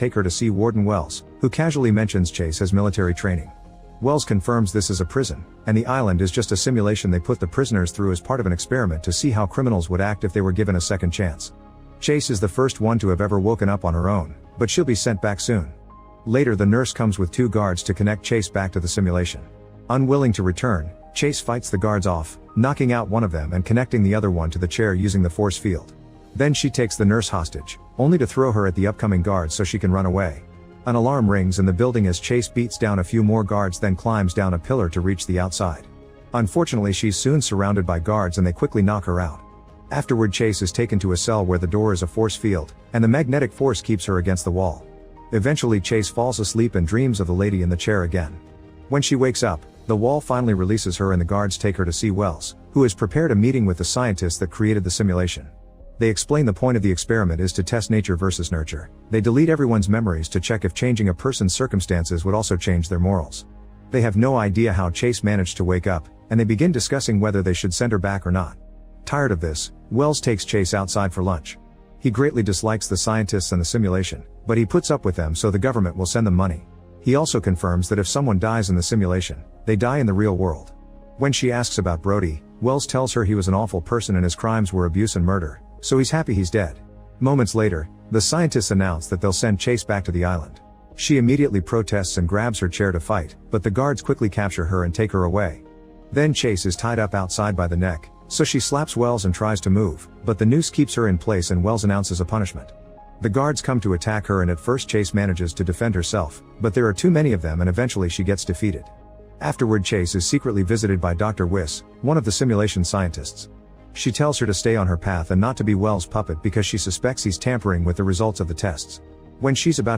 take her to see Warden Wells, who casually mentions Chase as military training. Wells confirms this is a prison, and the island is just a simulation they put the prisoners through as part of an experiment to see how criminals would act if they were given a second chance. Chase is the first one to have ever woken up on her own, but she'll be sent back soon. Later, the nurse comes with 2 guards to connect Chase back to the simulation. Unwilling to return, Chase fights the guards off, knocking out one of them and connecting the other one to the chair using the force field. Then she takes the nurse hostage, only to throw her at the upcoming guards so she can run away. An alarm rings in the building as Chase beats down a few more guards, then climbs down a pillar to reach the outside. Unfortunately, she's soon surrounded by guards and they quickly knock her out. Afterward, Chase is taken to a cell where the door is a force field, and the magnetic force keeps her against the wall. Eventually, Chase falls asleep and dreams of the lady in the chair again. When she wakes up, the wall finally releases her and the guards take her to see Wells, who has prepared a meeting with the scientists that created the simulation. They explain the point of the experiment is to test nature versus nurture. They delete everyone's memories to check if changing a person's circumstances would also change their morals. They have no idea how Chase managed to wake up, and they begin discussing whether they should send her back or not. Tired of this, Wells takes Chase outside for lunch. He greatly dislikes the scientists and the simulation, but he puts up with them so the government will send them money. He also confirms that if someone dies in the simulation, they die in the real world. When she asks about Brody, Wells tells her he was an awful person and his crimes were abuse and murder, so he's happy he's dead. Moments later, the scientists announce that they'll send Chase back to the island. She immediately protests and grabs her chair to fight, but the guards quickly capture her and take her away. Then Chase is tied up outside by the neck, so she slaps Wells and tries to move, but the noose keeps her in place and Wells announces a punishment. The guards come to attack her and at first Chase manages to defend herself, but there are too many of them and eventually she gets defeated. Afterward, Chase is secretly visited by Dr. Wyss, one of the simulation scientists. She tells her to stay on her path and not to be Wells' puppet because she suspects he's tampering with the results of the tests. When she's about